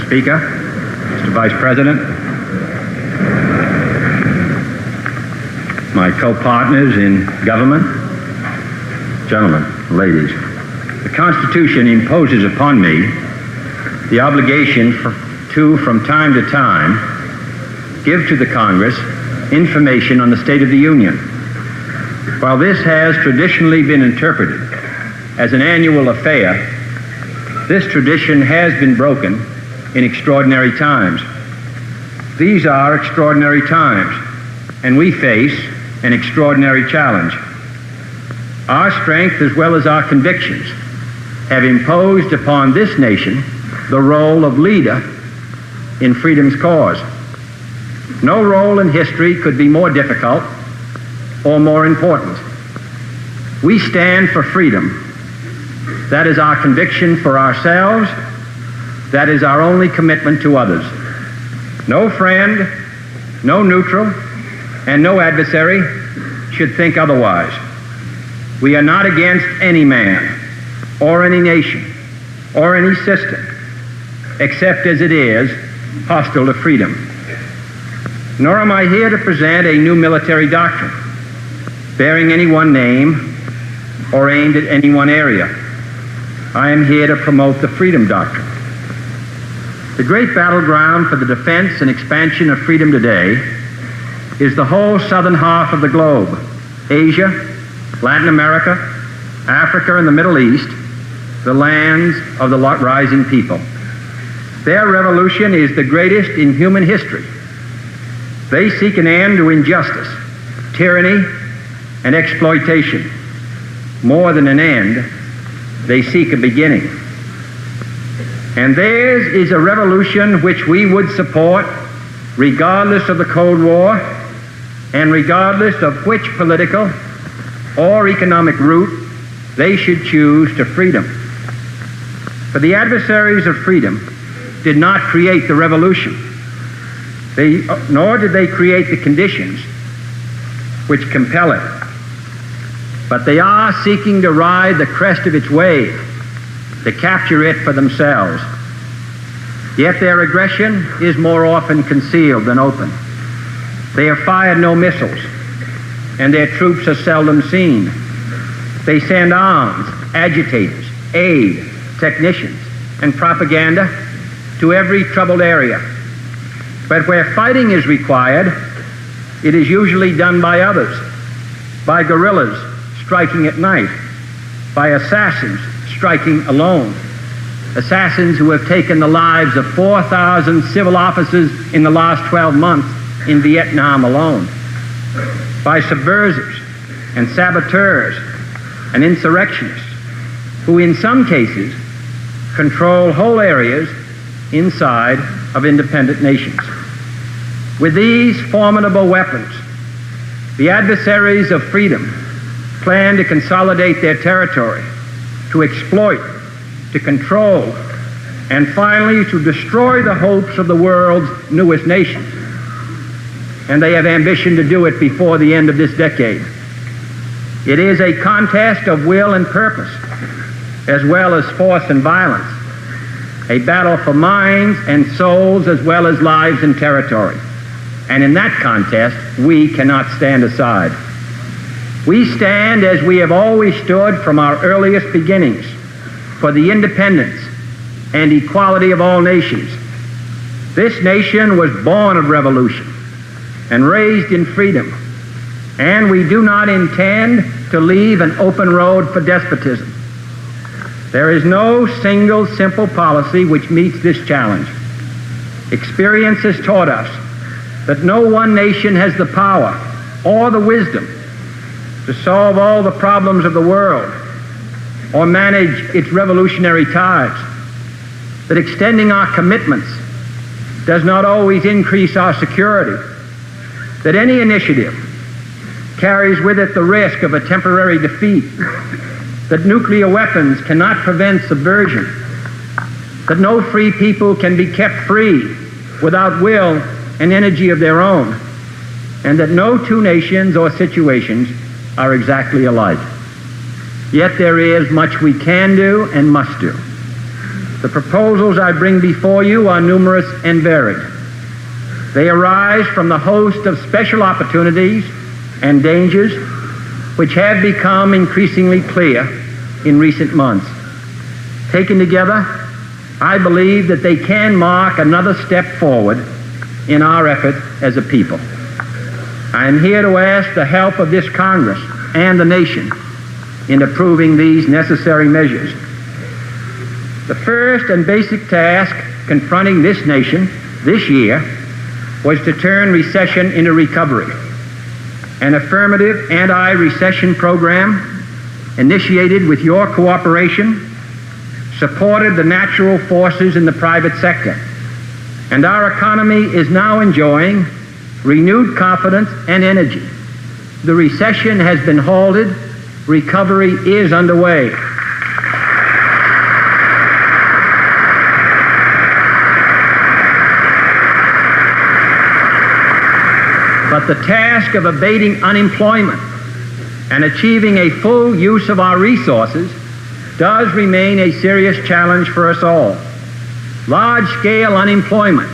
Speaker, Mr. Vice President, my co-partners in government, gentlemen, ladies, the Constitution imposes upon me the obligation to, from time to time, give to the Congress information on the State of the Union. While this has traditionally been interpreted as an annual affair, this tradition has been broken in extraordinary times. These are extraordinary times, and we face an extraordinary challenge. Our strength as well as our convictions have imposed upon this nation the role of leader in freedom's cause. No role in history could be more difficult or more important. We stand for freedom. That is our conviction for ourselves. That is our only commitment to others. No friend, no neutral, and no adversary should think otherwise. We are not against any man or any nation or any system, except as it is hostile to freedom. Nor am I here to present a new military doctrine bearing any one name or aimed at any one area. I am here to promote the freedom doctrine. The great battleground for the defense and expansion of freedom today is the whole southern half of the globe, Asia, Latin America, Africa, and the Middle East, the lands of the rising people. Their revolution is the greatest in human history. They seek an end to injustice, tyranny, and exploitation. More than an end, they seek a beginning. And theirs is a revolution which we would support regardless of the Cold War and regardless of which political or economic route they should choose to freedom. For the adversaries of freedom did not create the revolution, nor did they create the conditions which compel it. But they are seeking to ride the crest of its wave, to capture it for themselves. Yet their aggression is more often concealed than open. They have fired no missiles, and their troops are seldom seen. They send arms, agitators, aid, technicians, and propaganda to every troubled area. But where fighting is required, it is usually done by others, by guerrillas striking at night, by assassins striking alone, assassins who have taken the lives of 4,000 civil officers in the last 12 months in Vietnam alone, by subversives and saboteurs and insurrectionists who in some cases control whole areas inside of independent nations. With these formidable weapons, the adversaries of freedom plan to consolidate their territory, to exploit, to control, and finally to destroy the hopes of the world's newest nations. And they have ambition to do it before the end of this decade. It is a contest of will and purpose, as well as force and violence, a battle for minds and souls as well as lives and territory. And in that contest, we cannot stand aside. We stand as we have always stood from our earliest beginnings for the independence and equality of all nations. This nation was born of revolution and raised in freedom, and we do not intend to leave an open road for despotism. There is no single simple policy which meets this challenge. Experience has taught us that no one nation has the power or the wisdom to solve all the problems of the world or manage its revolutionary tides, that extending our commitments does not always increase our security, that any initiative carries with it the risk of a temporary defeat, that nuclear weapons cannot prevent subversion, that no free people can be kept free without will and energy of their own, and that no two nations or situations are exactly alike. Yet there is much we can do and must do. The proposals I bring before you are numerous and varied. They arise from the host of special opportunities and dangers which have become increasingly clear in recent months. Taken together, I believe that they can mark another step forward in our effort as a people. I am here to ask the help of this Congress and the nation in approving these necessary measures. The first and basic task confronting this nation this year was to turn recession into recovery. An affirmative anti-recession program initiated with your cooperation supported the natural forces in the private sector, and our economy is now enjoying renewed confidence and energy. The recession has been halted. Recovery is underway. But the task of abating unemployment and achieving a full use of our resources does remain a serious challenge for us all. Large-scale unemployment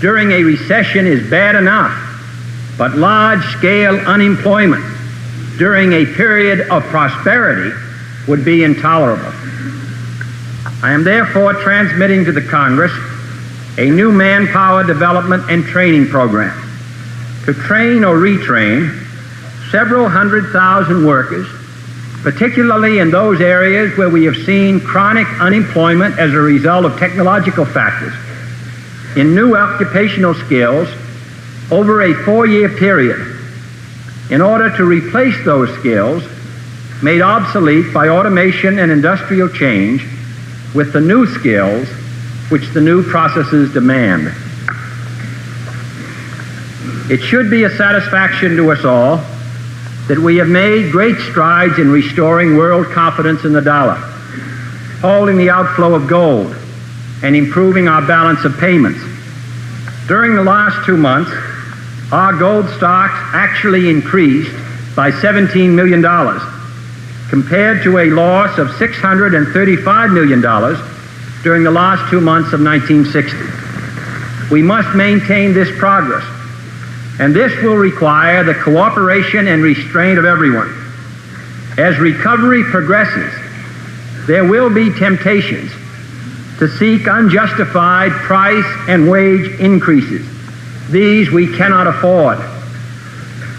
during a recession is bad enough, but large-scale unemployment during a period of prosperity would be intolerable. I am therefore transmitting to the Congress a new manpower development and training program to train or retrain several 100,000 workers, particularly in those areas where we have seen chronic unemployment as a result of technological factors, in new occupational skills over a 4-year period, in order to replace those skills made obsolete by automation and industrial change with the new skills which the new processes demand. It should be a satisfaction to us all that we have made great strides in restoring world confidence in the dollar, halting the outflow of gold, and improving our balance of payments. During the last 2 months, our gold stocks actually increased by $17 million, compared to a loss of $635 million during the last 2 months of 1960. We must maintain this progress, and this will require the cooperation and restraint of everyone. As recovery progresses, there will be temptations to seek unjustified price and wage increases. These we cannot afford.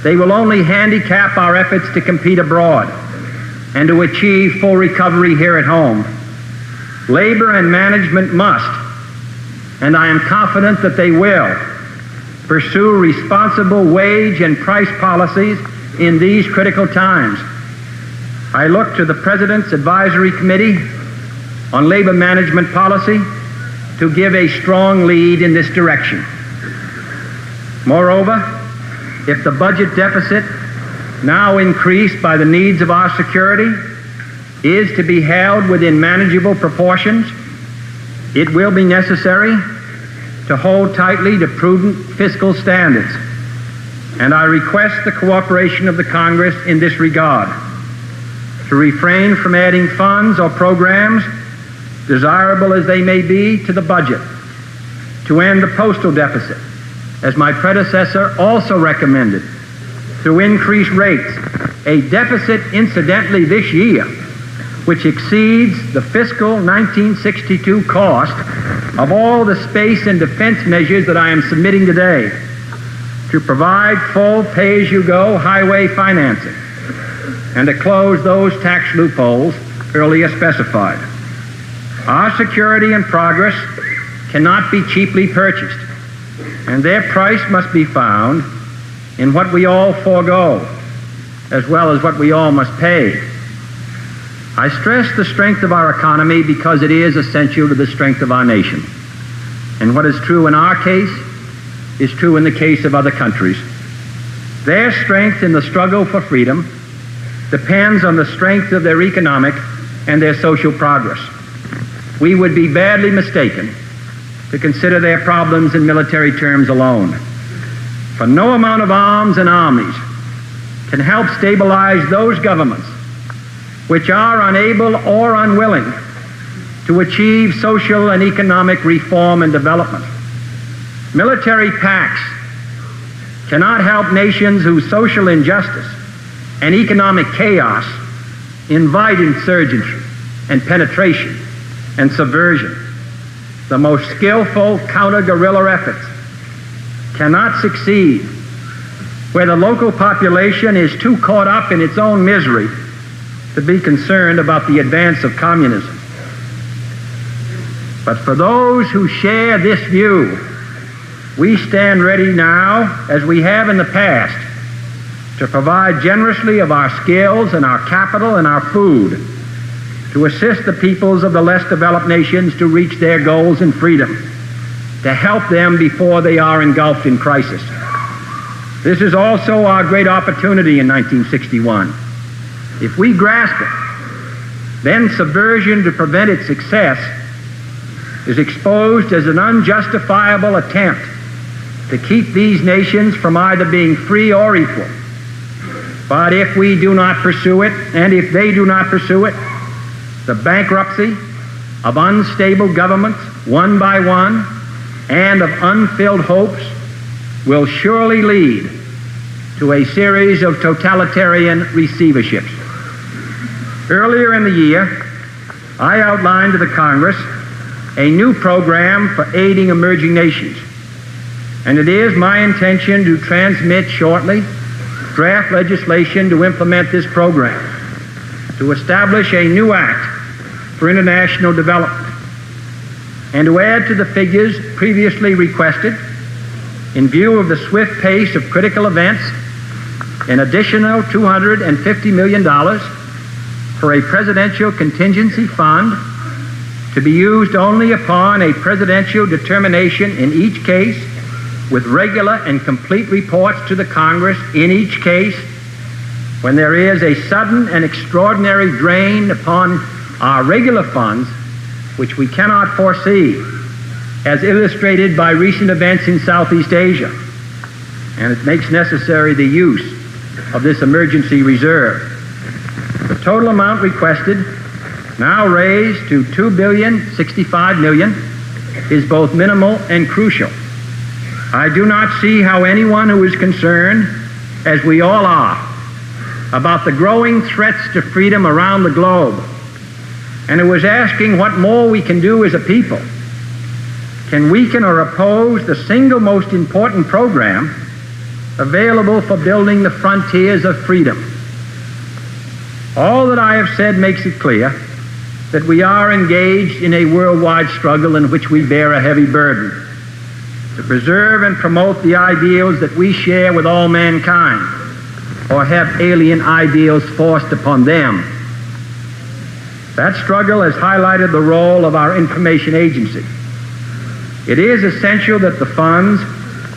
They will only handicap our efforts to compete abroad and to achieve full recovery here at home. Labor and management must, and I am confident that they will, pursue responsible wage and price policies in these critical times. I look to the President's Advisory Committee on Labor Management Policy to give a strong lead in this direction. Moreover, if the budget deficit, now increased by the needs of our security, is to be held within manageable proportions, it will be necessary to hold tightly to prudent fiscal standards, and I request the cooperation of the Congress in this regard, to refrain from adding funds or programs, desirable as they may be, to the budget, to end the postal deficit, as my predecessor also recommended, through increased rates, a deficit incidentally this year which exceeds the fiscal 1962 cost of all the space and defense measures that I am submitting today, to provide full pay-as-you-go highway financing, and to close those tax loopholes earlier specified. Our security and progress cannot be cheaply purchased, and their price must be found in what we all forego, as well as what we all must pay. I stress the strength of our economy because it is essential to the strength of our nation. And what is true in our case is true in the case of other countries. Their strength in the struggle for freedom depends on the strength of their economic and their social progress. We would be badly mistaken to consider their problems in military terms alone. For no amount of arms and armies can help stabilize those governments which are unable or unwilling to achieve social and economic reform and development. Military pacts cannot help nations whose social injustice and economic chaos invite insurgency and penetration and subversion. The most skillful counter-guerrilla efforts cannot succeed where the local population is too caught up in its own misery to be concerned about the advance of communism. But for those who share this view, we stand ready now, as we have in the past, to provide generously of our skills and our capital and our food to assist the peoples of the less developed nations to reach their goals in freedom, to help them before they are engulfed in crisis. This is also our great opportunity in 1961. If we grasp it, then subversion to prevent its success is exposed as an unjustifiable attempt to keep these nations from either being free or equal. But if we do not pursue it, and if they do not pursue it, the bankruptcy of unstable governments, one by one, and of unfilled hopes will surely lead to a series of totalitarian receiverships. Earlier in the year, I outlined to the Congress a new program for aiding emerging nations, and it is my intention to transmit shortly draft legislation to implement this program, to establish a new act for international development, and to add to the figures previously requested, in view of the swift pace of critical events, an additional $250 million for a presidential contingency fund to be used only upon a presidential determination in each case, with regular and complete reports to the Congress in each case, when there is a sudden and extraordinary drain upon our regular funds, which we cannot foresee, as illustrated by recent events in Southeast Asia. And it makes necessary the use of this emergency reserve. The total amount requested, now raised to $2.065 billion, is both minimal and crucial. I do not see how anyone who is concerned, as we all are, about the growing threats to freedom around the globe, and who is asking what more we can do as a people, can weaken or oppose the single most important program available for building the frontiers of freedom. All that I have said makes it clear that we are engaged in a worldwide struggle in which we bear a heavy burden to preserve and promote the ideals that we share with all mankind, or have alien ideals forced upon them. That struggle has highlighted the role of our information agency. It is essential that the funds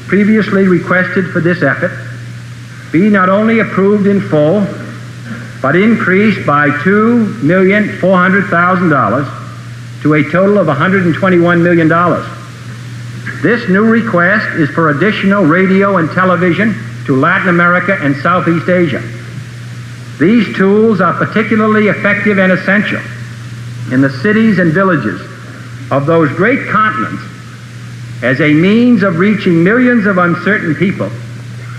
previously requested for this effort be not only approved in full, but increased by $2,400,000 to a total of $121 million. This new request is for additional radio and television to Latin America and Southeast Asia. These tools are particularly effective and essential in the cities and villages of those great continents as a means of reaching millions of uncertain people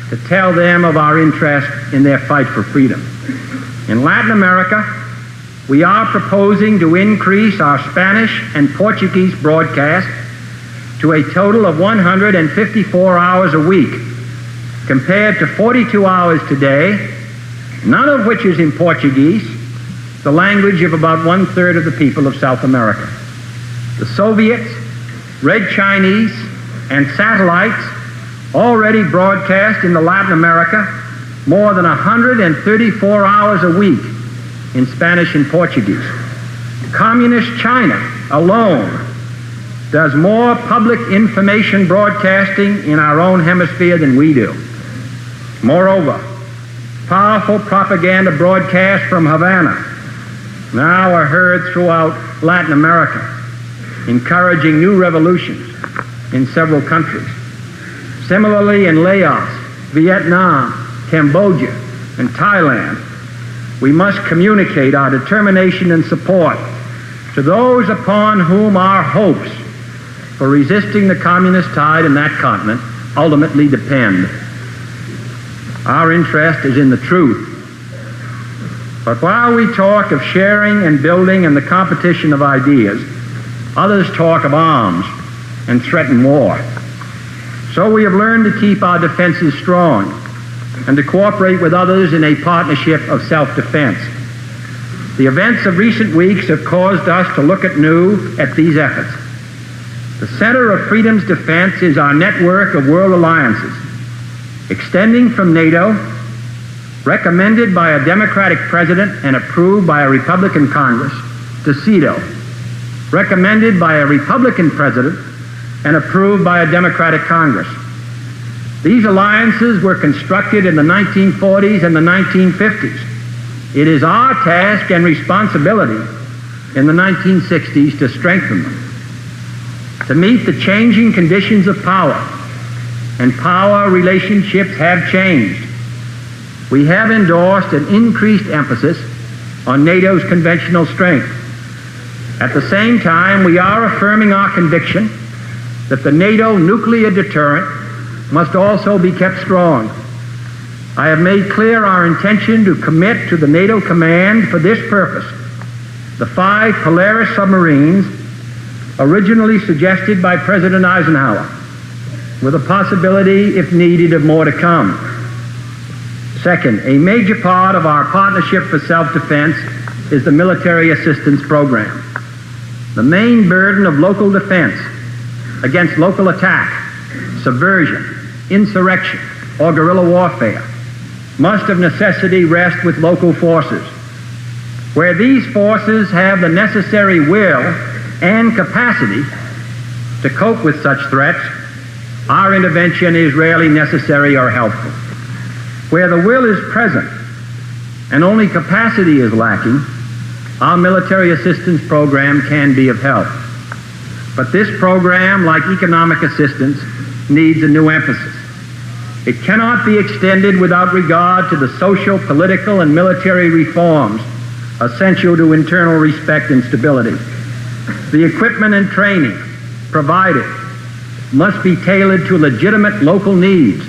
to tell them of our interest in their fight for freedom. In Latin America, we are proposing to increase our Spanish and Portuguese broadcast to a total of 154 hours a week, compared to 42 hours today, none of which is in Portuguese, the language of about 1/3 of the people of South America. The Soviets, Red Chinese, and satellites already broadcast into Latin America more than 134 hours a week in Spanish and Portuguese. Communist China alone does more public information broadcasting in our own hemisphere than we do. Moreover, powerful propaganda broadcasts from Havana now are heard throughout Latin America, encouraging new revolutions in several countries. Similarly, in Laos, Vietnam, Cambodia, and Thailand, we must communicate our determination and support To those upon whom our hopes for resisting the communist tide in that continent ultimately depend, our interest is in the truth. But while we talk of sharing and building and the competition of ideas, others talk of arms and threaten war. So we have learned to keep our defenses strong and to cooperate with others in a partnership of self-defense. The events of recent weeks have caused us to look anew at these efforts. The center of freedom's defense is our network of world alliances, extending from NATO, recommended by a Democratic president and approved by a Republican Congress, to CETO, recommended by a Republican president and approved by a Democratic Congress. These alliances were constructed in the 1940s and the 1950s. It is our task and responsibility in the 1960s to strengthen them, to meet the changing conditions of power, and power relationships have changed. We have endorsed an increased emphasis on NATO's conventional strength. At the same time, we are affirming our conviction that the NATO nuclear deterrent must also be kept strong. I have made clear our intention to commit to the NATO command for this purpose the 5 Polaris submarines originally suggested by President Eisenhower, with a possibility, if needed, of more to come. Second, a major part of our partnership for self-defense is the military assistance program. The main burden of local defense against local attack, subversion, insurrection, or guerrilla warfare must of necessity rest with local forces. Where these forces have the necessary will and capacity to cope with such threats, our intervention is rarely necessary or helpful. Where the will is present and only capacity is lacking, our military assistance program can be of help. But this program, like economic assistance, needs a new emphasis. It cannot be extended without regard to the social, political, and military reforms essential to internal respect and stability. The equipment and training provided must be tailored to legitimate local needs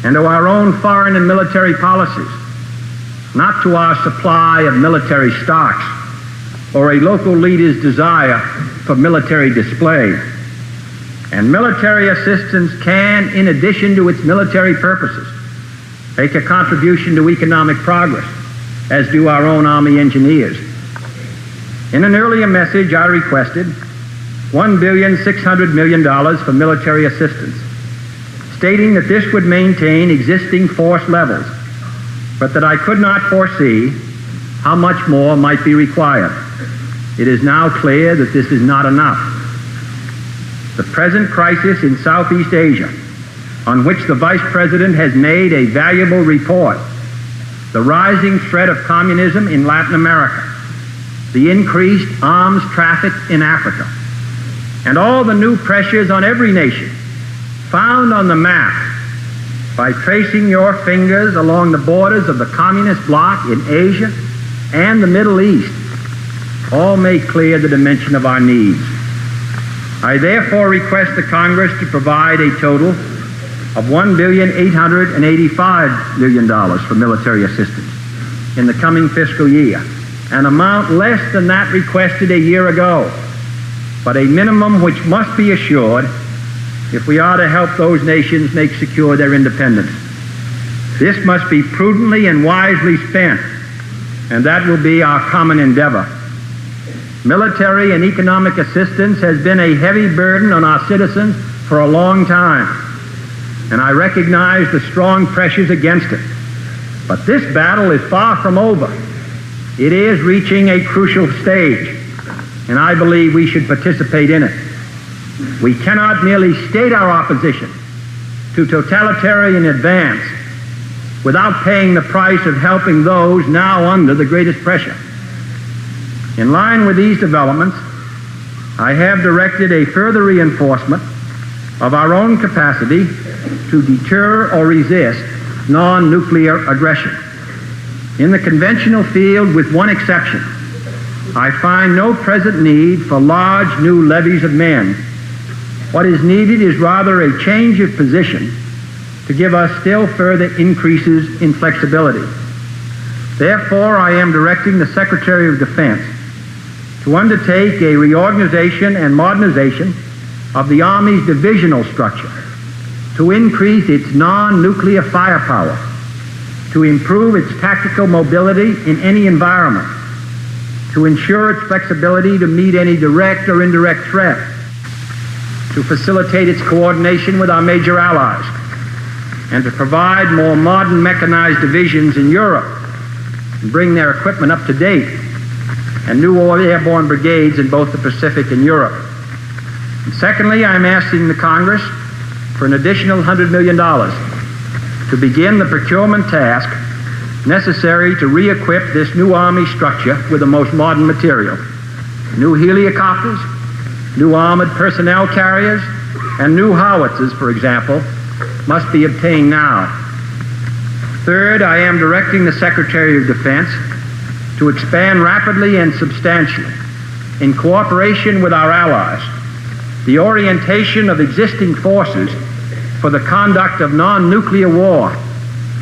and to our own foreign and military policies, not to our supply of military stocks or a local leader's desire for military display. And military assistance can, in addition to its military purposes, make a contribution to economic progress, as do our own Army engineers. In an earlier message, I requested $1.6 billion for military assistance, stating that this would maintain existing force levels, but that I could not foresee how much more might be required. It is now clear that this is not enough. The present crisis in Southeast Asia, on which the Vice President has made a valuable report, the rising threat of communism in Latin America, the increased arms traffic in Africa, and all the new pressures on every nation found on the map by tracing your fingers along the borders of the communist bloc in Asia and the Middle East, all make clear the dimension of our needs. I therefore request the Congress to provide a total of $1.885 billion for military assistance in the coming fiscal year, an amount less than that requested a year ago, but a minimum which must be assured if we are to help those nations make secure their independence. This must be prudently and wisely spent, and that will be our common endeavor. Military and economic assistance has been a heavy burden on our citizens for a long time, and I recognize the strong pressures against it. But this battle is far from over. It is reaching a crucial stage, and I believe we should participate in it. We cannot merely state our opposition to totalitarian advance without paying the price of helping those now under the greatest pressure. In line with these developments, I have directed a further reinforcement of our own capacity to deter or resist non-nuclear aggression. In the conventional field, with one exception, I find no present need for large new levies of men. What is needed is rather a change of position to give us still further increases in flexibility. Therefore, I am directing the Secretary of Defense to undertake a reorganization and modernization of the Army's divisional structure, to increase its non-nuclear firepower, to improve its tactical mobility in any environment, to ensure its flexibility to meet any direct or indirect threat, to facilitate its coordination with our major allies, and to provide more modern mechanized divisions in Europe and bring their equipment up to date, and new airborne brigades in both the Pacific and Europe. And secondly, I'm asking the Congress for an additional $100 million to begin the procurement task necessary to re-equip this new Army structure with the most modern material. New helicopters, new armored personnel carriers, and new howitzers, for example, must be obtained now. Third, I am directing the Secretary of Defense to expand rapidly and substantially, in cooperation with our allies, the orientation of existing forces for the conduct of non-nuclear war,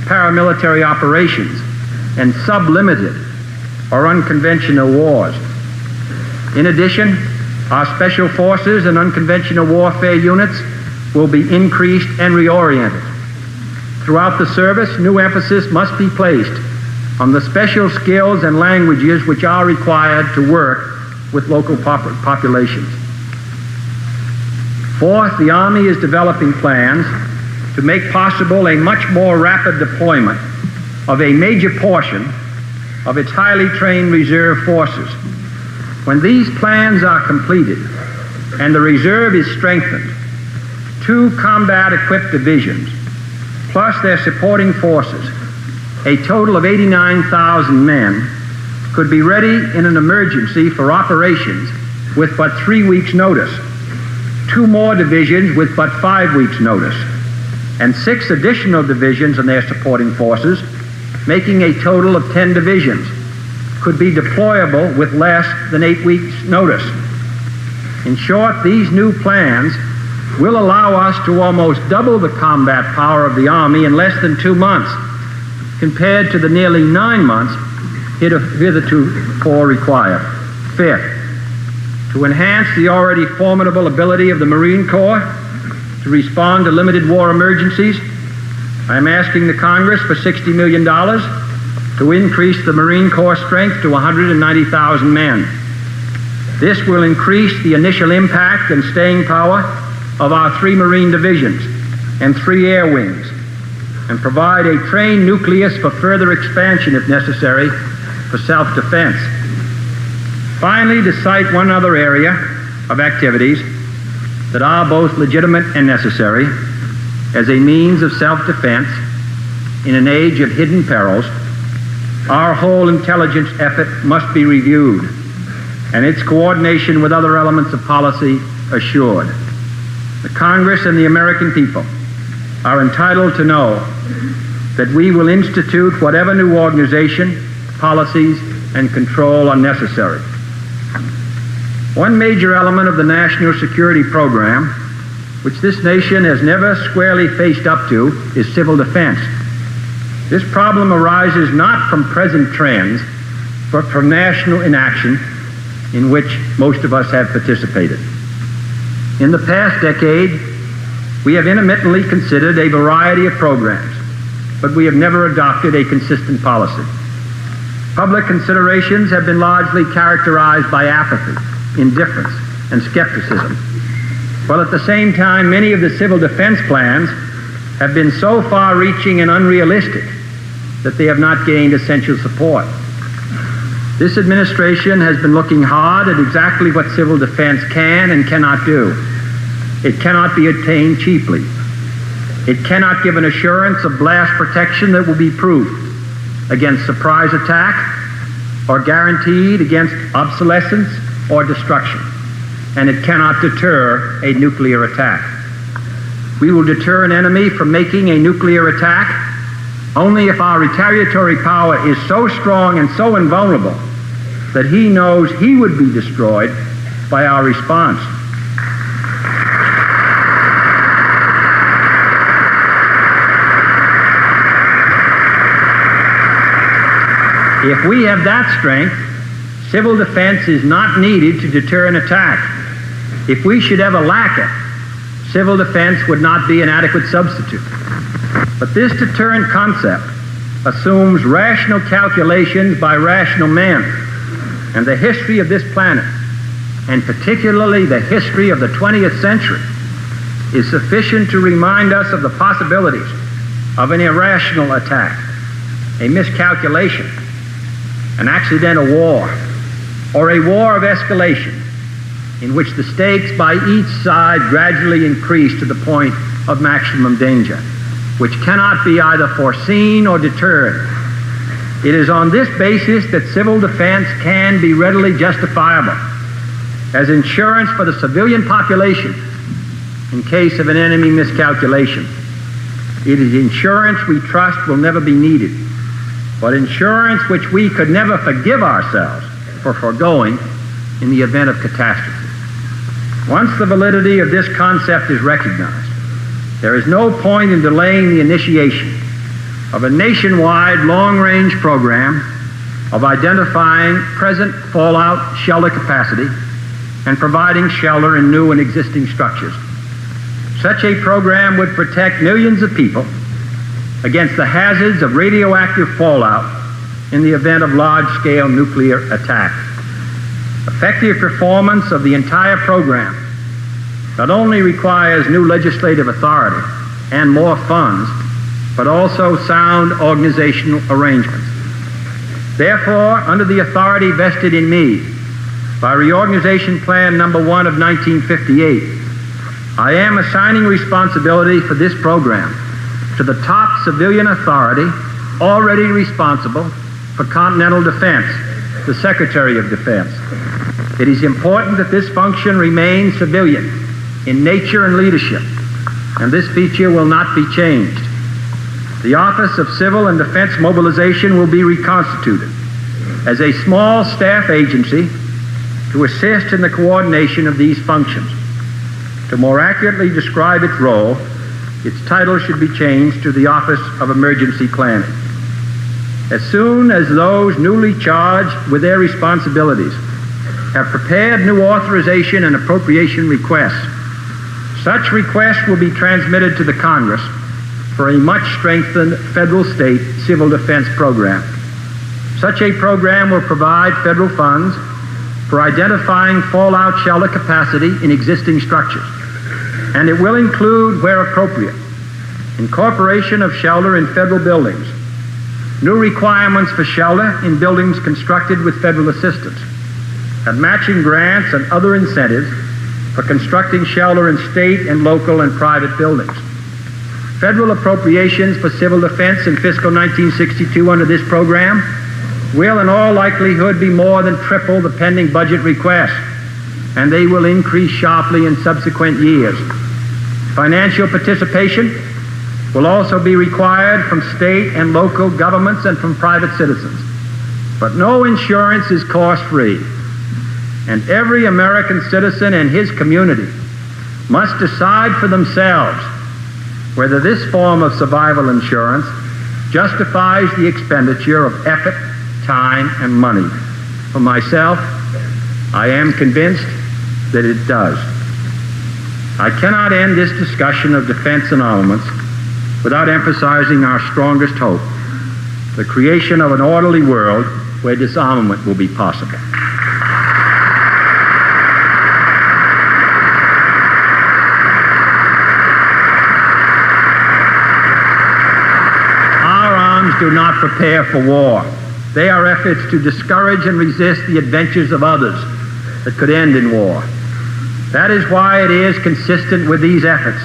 paramilitary operations, and sublimited or unconventional wars. In addition, our special forces and unconventional warfare units will be increased and reoriented. Throughout the service, new emphasis must be placed on the special skills and languages which are required to work with local populations. Fourth, the Army is developing plans to make possible a much more rapid deployment of a major portion of its highly trained reserve forces. When these plans are completed and the reserve is strengthened, 2 combat-equipped divisions, plus their supporting forces, a total of 89,000 men, could be ready in an emergency for operations with but 3 weeks' notice, 2 more divisions with but 5 weeks' notice, and 6 additional divisions and their supporting forces, making a total of 10 divisions, could be deployable with less than 8 weeks' notice. In short, these new plans will allow us to almost double the combat power of the Army in less than 2 months, compared to the nearly 9 months hitherto required. Fifth, to enhance the already formidable ability of the Marine Corps to respond to limited war emergencies, I am asking the Congress for $60 million to increase the Marine Corps strength to 190,000 men. This will increase the initial impact and staying power of our 3 Marine divisions and 3 air wings, and provide a trained nucleus for further expansion if necessary for self-defense. Finally, to cite one other area of activities that are both legitimate and necessary as a means of self-defense in an age of hidden perils, our whole intelligence effort must be reviewed and its coordination with other elements of policy assured. The Congress and the American people are entitled to know that we will institute whatever new organization, policies, and control are necessary. One major element of the national security program, which this nation has never squarely faced up to, is civil defense. This problem arises not from present trends, but from national inaction in which most of us have participated. In the past decade, we have intermittently considered a variety of programs, but we have never adopted a consistent policy. Public considerations have been largely characterized by apathy, indifference, and skepticism, while at the same time many of the civil defense plans have been so far-reaching and unrealistic that they have not gained essential support. This administration has been looking hard at exactly what civil defense can and cannot do. It cannot be obtained cheaply. It cannot give an assurance of blast protection that will be proof against surprise attack or guaranteed against obsolescence or destruction. And it cannot deter a nuclear attack. We will deter an enemy from making a nuclear attack only if our retaliatory power is so strong and so invulnerable that he knows he would be destroyed by our response. If we have that strength, civil defense is not needed to deter an attack. If we should ever lack it, civil defense would not be an adequate substitute. But this deterrent concept assumes rational calculations by rational men, and the history of this planet, and particularly the history of the 20th century, is sufficient to remind us of the possibilities of an irrational attack, a miscalculation, an accidental war, or a war of escalation in which the stakes by each side gradually increase to the point of maximum danger, which cannot be either foreseen or deterred. It is on this basis that civil defense can be readily justifiable as insurance for the civilian population in case of an enemy miscalculation. It is insurance we trust will never be needed, but insurance which we could never forgive ourselves for foregoing in the event of catastrophe. Once the validity of this concept is recognized, there is no point in delaying the initiation of a nationwide long-range program of identifying present fallout shelter capacity and providing shelter in new and existing structures. Such a program would protect millions of people against the hazards of radioactive fallout in the event of large-scale nuclear attack. Effective performance of the entire program not only requires new legislative authority and more funds, but also sound organizational arrangements. Therefore, under the authority vested in me by Reorganization Plan Number 1 of 1958, I am assigning responsibility for this program to the top civilian authority already responsible for continental defense, the Secretary of Defense. It is important that this function remain civilian in nature and leadership, and this feature will not be changed. The Office of Civil and Defense Mobilization will be reconstituted as a small staff agency to assist in the coordination of these functions. To more accurately describe its role, its title should be changed to the Office of Emergency Planning. As soon as those newly charged with their responsibilities have prepared new authorization and appropriation requests, such requests will be transmitted to the Congress for a much strengthened federal-state civil defense program. Such a program will provide federal funds for identifying fallout shelter capacity in existing structures, and it will include, where appropriate, incorporation of shelter in federal buildings, new requirements for shelter in buildings constructed with federal assistance, and matching grants and other incentives for constructing shelter in state and local and private buildings. Federal appropriations for civil defense in fiscal 1962 under this program will in all likelihood be more than triple the pending budget request, and they will increase sharply in subsequent years. Financial participation will also be required from state and local governments and from private citizens. But no insurance is cost-free, and every American citizen and his community must decide for themselves whether this form of survival insurance justifies the expenditure of effort, time, and money. For myself, I am convinced that it does. I cannot end this discussion of defense and armaments without emphasizing our strongest hope, the creation of an orderly world where disarmament will be possible. Do not prepare for war. They are efforts to discourage and resist the adventures of others that could end in war. That is why it is consistent with these efforts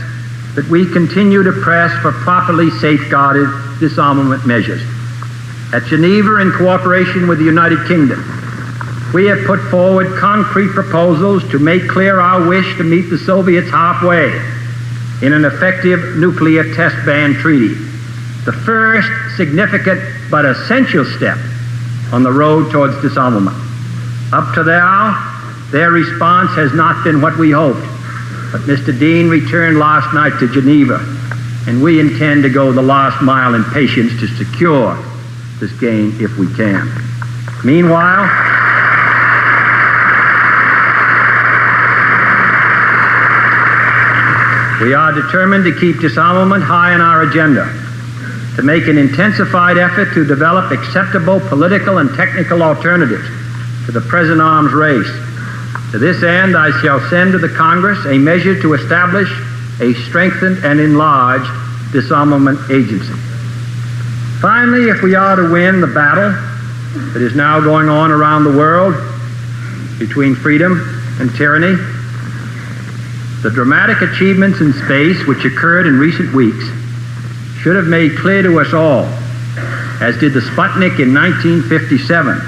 that we continue to press for properly safeguarded disarmament measures. At Geneva, in cooperation with the United Kingdom, we have put forward concrete proposals to make clear our wish to meet the Soviets halfway in an effective nuclear test ban treaty, the first significant but essential step on the road towards disarmament. Up to now, their response has not been what we hoped. But Mr. Dean returned last night to Geneva, and we intend to go the last mile in patience to secure this gain if we can. Meanwhile, we are determined to keep disarmament high on our agenda, to make an intensified effort to develop acceptable political and technical alternatives to the present arms race. To this end, I shall send to the Congress a measure to establish a strengthened and enlarged disarmament agency. Finally, if we are to win the battle that is now going on around the world between freedom and tyranny, the dramatic achievements in space which occurred in recent weeks should have made clear to us all, as did the Sputnik in 1957,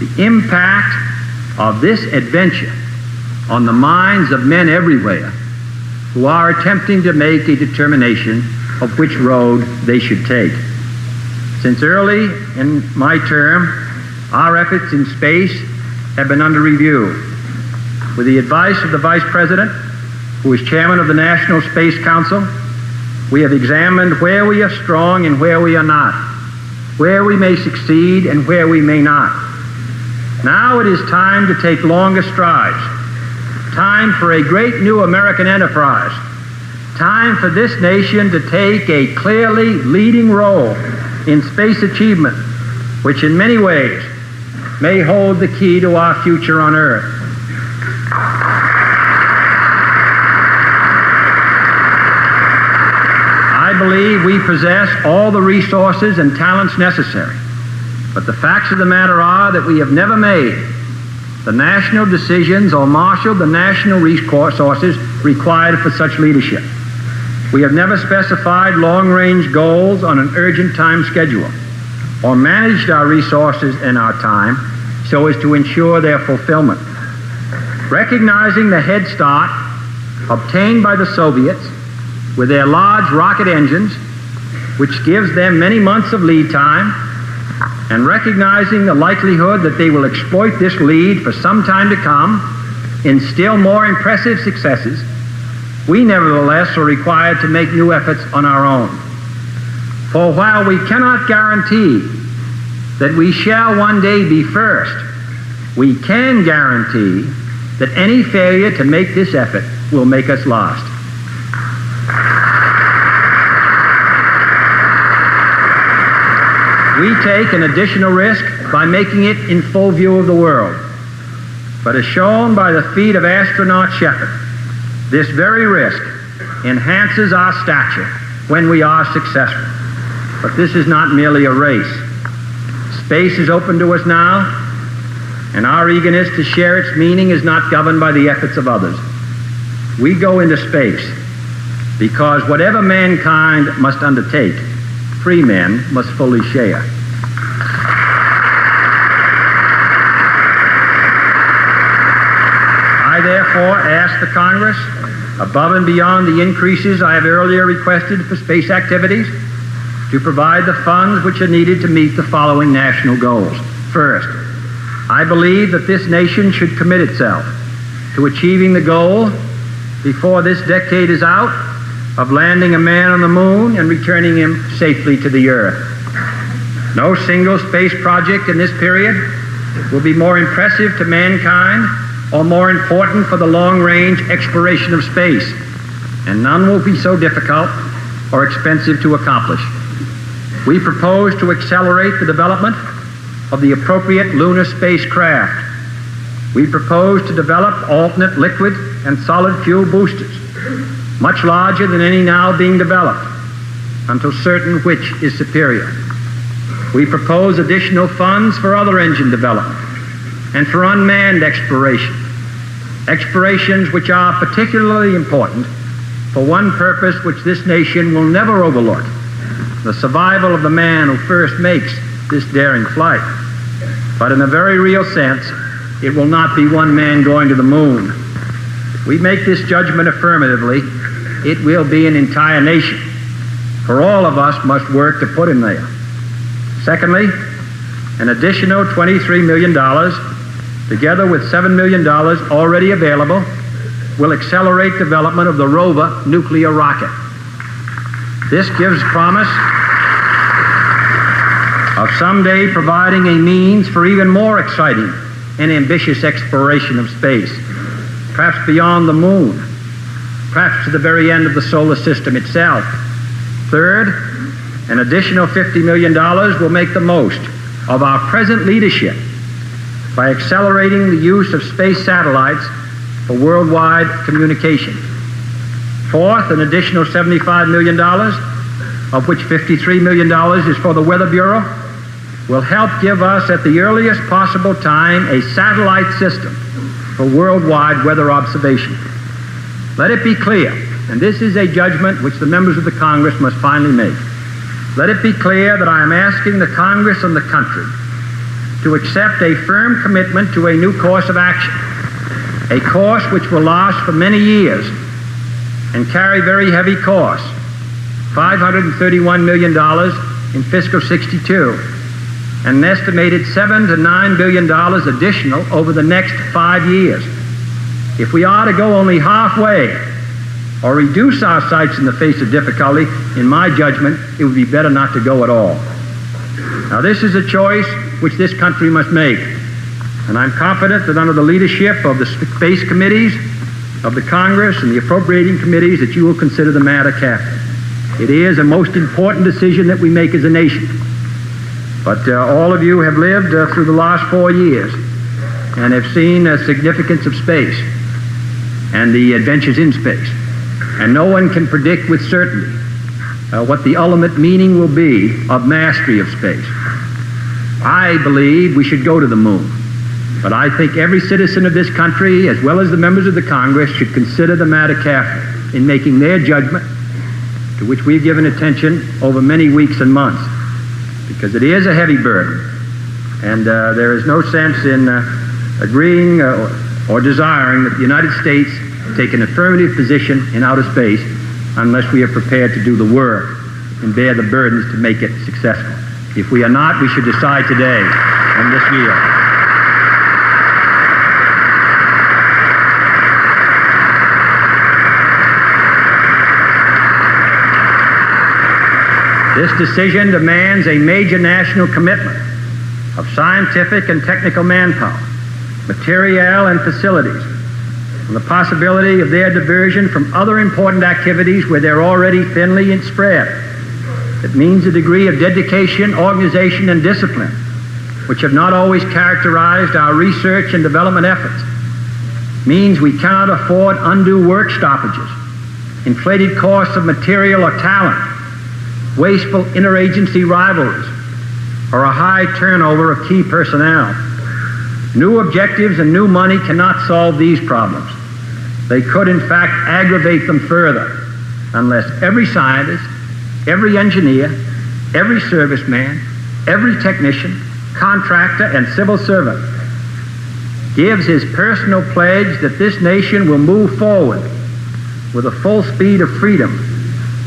the impact of this adventure on the minds of men everywhere who are attempting to make a determination of which road they should take. Since early in my term, our efforts in space have been under review. With the advice of the Vice President, who is Chairman of the National Space Council, we have examined where we are strong and where we are not, where we may succeed and where we may not. Now it is time to take longer strides, time for a great new American enterprise, time for this nation to take a clearly leading role in space achievement, which in many ways may hold the key to our future on Earth. I believe we possess all the resources and talents necessary, but the facts of the matter are that we have never made the national decisions or marshaled the national resources required for such leadership. We have never specified long-range goals on an urgent time schedule or managed our resources and our time so as to ensure their fulfillment. Recognizing the head start obtained by the Soviets with their large rocket engines, which gives them many months of lead time, and recognizing the likelihood that they will exploit this lead for some time to come in still more impressive successes, we nevertheless are required to make new efforts on our own. For while we cannot guarantee that we shall one day be first, we can guarantee that any failure to make this effort will make us last. We take an additional risk by making it in full view of the world. But as shown by the feat of astronaut Shepard, this very risk enhances our stature when we are successful. But this is not merely a race. Space is open to us now, and our eagerness to share its meaning is not governed by the efforts of others. We go into space because whatever mankind must undertake, free men must fully share. I therefore ask the Congress, above and beyond the increases I have earlier requested for space activities, to provide the funds which are needed to meet the following national goals. First, I believe that this nation should commit itself to achieving the goal, before this decade is out, of landing a man on the moon and returning him safely to the Earth. No single space project in this period will be more impressive to mankind or more important for the long-range exploration of space, and none will be so difficult or expensive to accomplish. We propose to accelerate the development of the appropriate lunar spacecraft. We propose to develop alternate liquid and solid fuel boosters, much larger than any now being developed, until certain which is superior. We propose additional funds for other engine development and for unmanned exploration, explorations which are particularly important for one purpose which this nation will never overlook: the survival of the man who first makes this daring flight. But in a very real sense, it will not be one man going to the moon. If we make this judgment affirmatively, it will be an entire nation, for all of us must work to put him there. Secondly, an additional $23 million together with $7 million already available, will accelerate development of the rover nuclear rocket. This gives promise of someday providing a means for even more exciting and ambitious exploration of space, perhaps beyond the moon, perhaps to the very end of the solar system itself. Third, an additional $50 million will make the most of our present leadership by accelerating the use of space satellites for worldwide communication. Fourth, an additional $75 million, of which $53 million is for the Weather Bureau, will help give us at the earliest possible time a satellite system for worldwide weather observation. Let it be clear, and this is a judgment which the members of the Congress must finally make. Let it be clear that I am asking the Congress and the country to accept a firm commitment to a new course of action, a course which will last for many years and carry very heavy costs, $531 million in fiscal 62, and an estimated $7 to $9 billion additional over the next 5 years. If we are to go only halfway or reduce our sights in the face of difficulty, in my judgment, it would be better not to go at all. Now, this is a choice which this country must make, and I'm confident that under the leadership of the space committees of the Congress and the appropriating committees that you will consider the matter carefully. It is a most important decision that we make as a nation. But all of you have lived through the last 4 years and have seen the significance of space and the adventures in space. And no one can predict with certainty what the ultimate meaning will be of mastery of space. I believe we should go to the moon. But I think every citizen of this country, as well as the members of the Congress, should consider the matter carefully in making their judgment, to which we've given attention over many weeks and months, because it is a heavy burden, and there is no sense in agreeing or desiring that the United States take an affirmative position in outer space unless we are prepared to do the work and bear the burdens to make it successful. If we are not, we should decide today on this year. This decision demands a major national commitment of scientific and technical manpower, materiel and facilities, and the possibility of their diversion from other important activities where they're already thinly spread. It means a degree of dedication, organization, and discipline which have not always characterized our research and development efforts. It means we cannot afford undue work stoppages, inflated costs of material or talent, wasteful interagency rivalries, or a high turnover of key personnel. New objectives and new money cannot solve these problems. They could, in fact, aggravate them further unless every scientist, every engineer, every serviceman, every technician, contractor, and civil servant gives his personal pledge that this nation will move forward with the full speed of freedom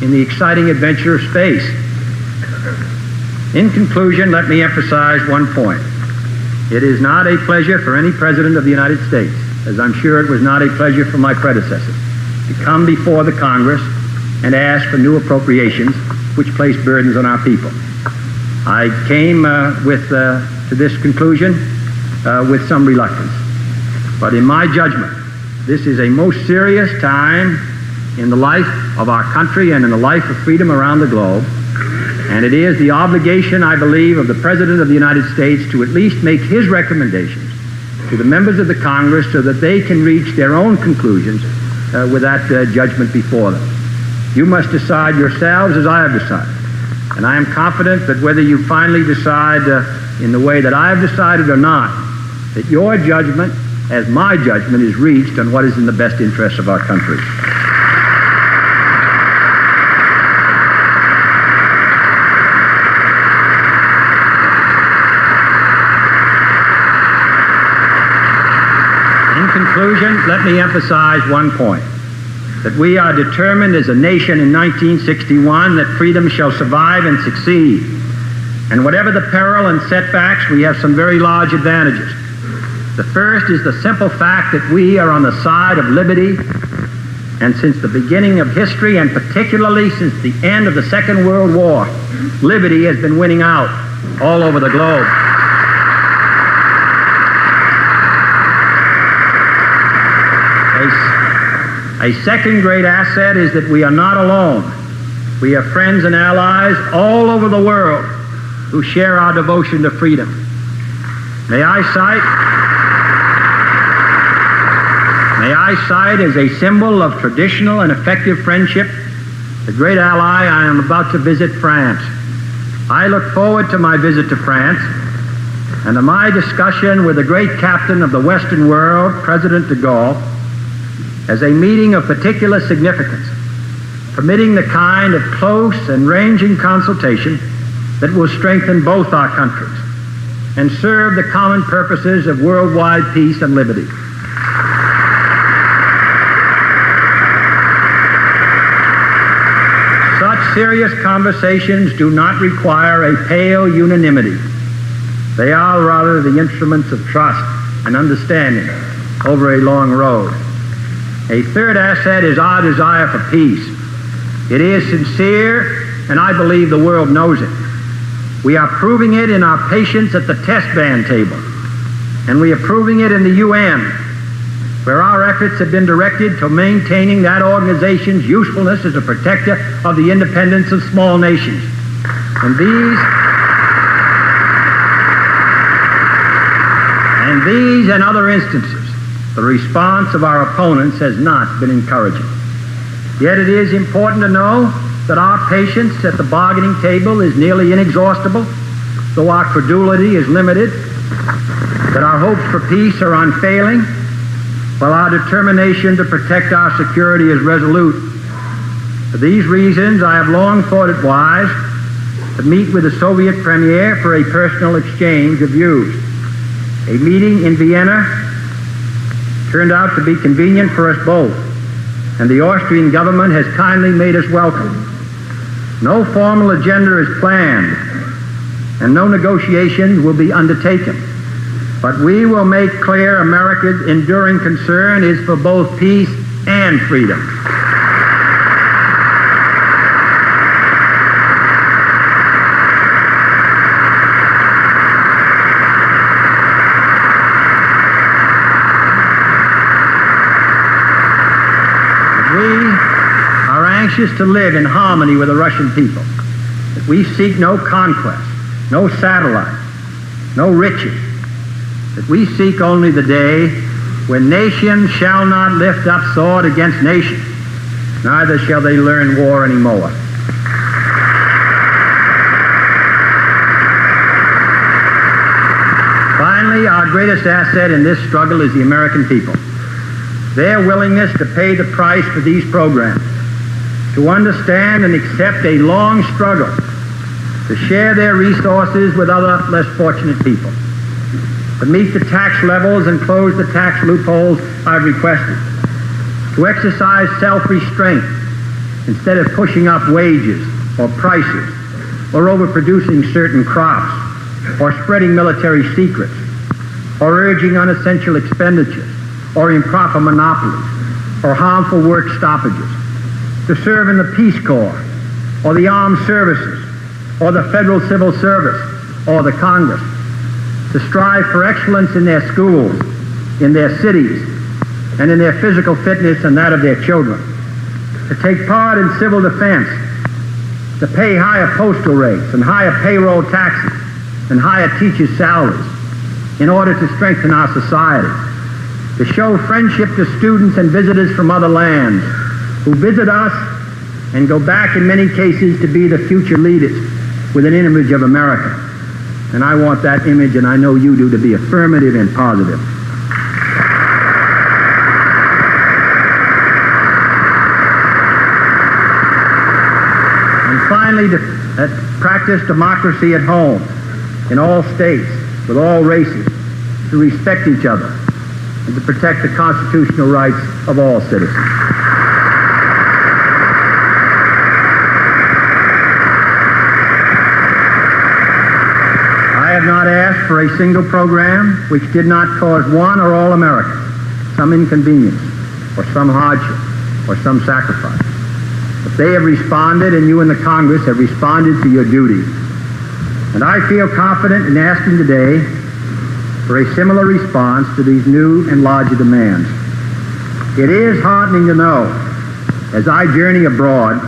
in the exciting adventure of space. In conclusion, let me emphasize one point. It is not a pleasure for any president of the United States, as I'm sure it was not a pleasure for my predecessors, to come before the Congress and ask for new appropriations which place burdens on our people. I came to this conclusion with some reluctance. But in my judgment, this is a most serious time in the life of our country and in the life of freedom around the globe. And it is the obligation, I believe, of the President of the United States to at least make his recommendations to the members of the Congress so that they can reach their own conclusions with that judgment before them. You must decide yourselves as I have decided. And I am confident that whether you finally decide in the way that I have decided or not, that your judgment, as my judgment, is reached on what is in the best interest of our country. In conclusion, let me emphasize one point, that we are determined as a nation in 1961 that freedom shall survive and succeed. And whatever the peril and setbacks, we have some very large advantages. The first is the simple fact that we are on the side of liberty, and since the beginning of history, and particularly since the end of the Second World War, liberty has been winning out all over the globe. A second great asset is that we are not alone. We have friends and allies all over the world who share our devotion to freedom. May I cite as a symbol of traditional and effective friendship the great ally I am about to visit, France. I look forward to my visit to France and to my discussion with the great captain of the Western world, President de Gaulle, as a meeting of particular significance, permitting the kind of close and ranging consultation that will strengthen both our countries and serve the common purposes of worldwide peace and liberty. Such serious conversations do not require a pale unanimity. They are rather the instruments of trust and understanding over a long road. A third asset is our desire for peace. It is sincere, and I believe the world knows it. We are proving it in our patience at the test ban table, and we are proving it in the UN, where our efforts have been directed to maintaining that organization's usefulness as a protector of the independence of small nations. And these and other instances, the response of our opponents has not been encouraging. Yet it is important to know that our patience at the bargaining table is nearly inexhaustible, though our credulity is limited, that our hopes for peace are unfailing, while our determination to protect our security is resolute. For these reasons, I have long thought it wise to meet with the Soviet Premier for a personal exchange of views. A meeting in Vienna turned out to be convenient for us both, and the Austrian government has kindly made us welcome. No formal agenda is planned, and no negotiations will be undertaken. But we will make clear America's enduring concern is for both peace and freedom. Anxious to live in harmony with the Russian people, that we seek no conquest, no satellite, no riches, that we seek only the day when nation shall not lift up sword against nation, neither shall they learn war anymore. Finally, our greatest asset in this struggle is the American people. Their willingness to pay the price for these programs, to understand and accept a long struggle, to share their resources with other less fortunate people, to meet the tax levels and close the tax loopholes I've requested, to exercise self-restraint instead of pushing up wages or prices or overproducing certain crops or spreading military secrets or urging unessential expenditures or improper monopolies or harmful work stoppages, to serve in the Peace Corps, or the Armed Services, or the Federal Civil Service, or the Congress, to strive for excellence in their schools, in their cities, and in their physical fitness and that of their children, to take part in civil defense, to pay higher postal rates and higher payroll taxes and higher teachers' salaries in order to strengthen our society, to show friendship to students and visitors from other lands who visit us and go back in many cases to be the future leaders with an image of America. And I want that image, and I know you do, to be affirmative and positive. And finally, to practice democracy at home, in all states, with all races, to respect each other, and to protect the constitutional rights of all citizens. I have not asked for a single program which did not cause one or all Americans some inconvenience or some hardship or some sacrifice. But they have responded, and you in the Congress have responded to your duty. And I feel confident in asking today for a similar response to these new and larger demands. It is heartening to know, as I journey abroad,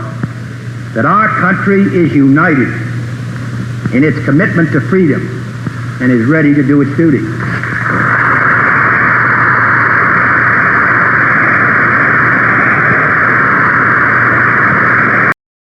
that our country is united in its commitment to freedom and is ready to do its duty.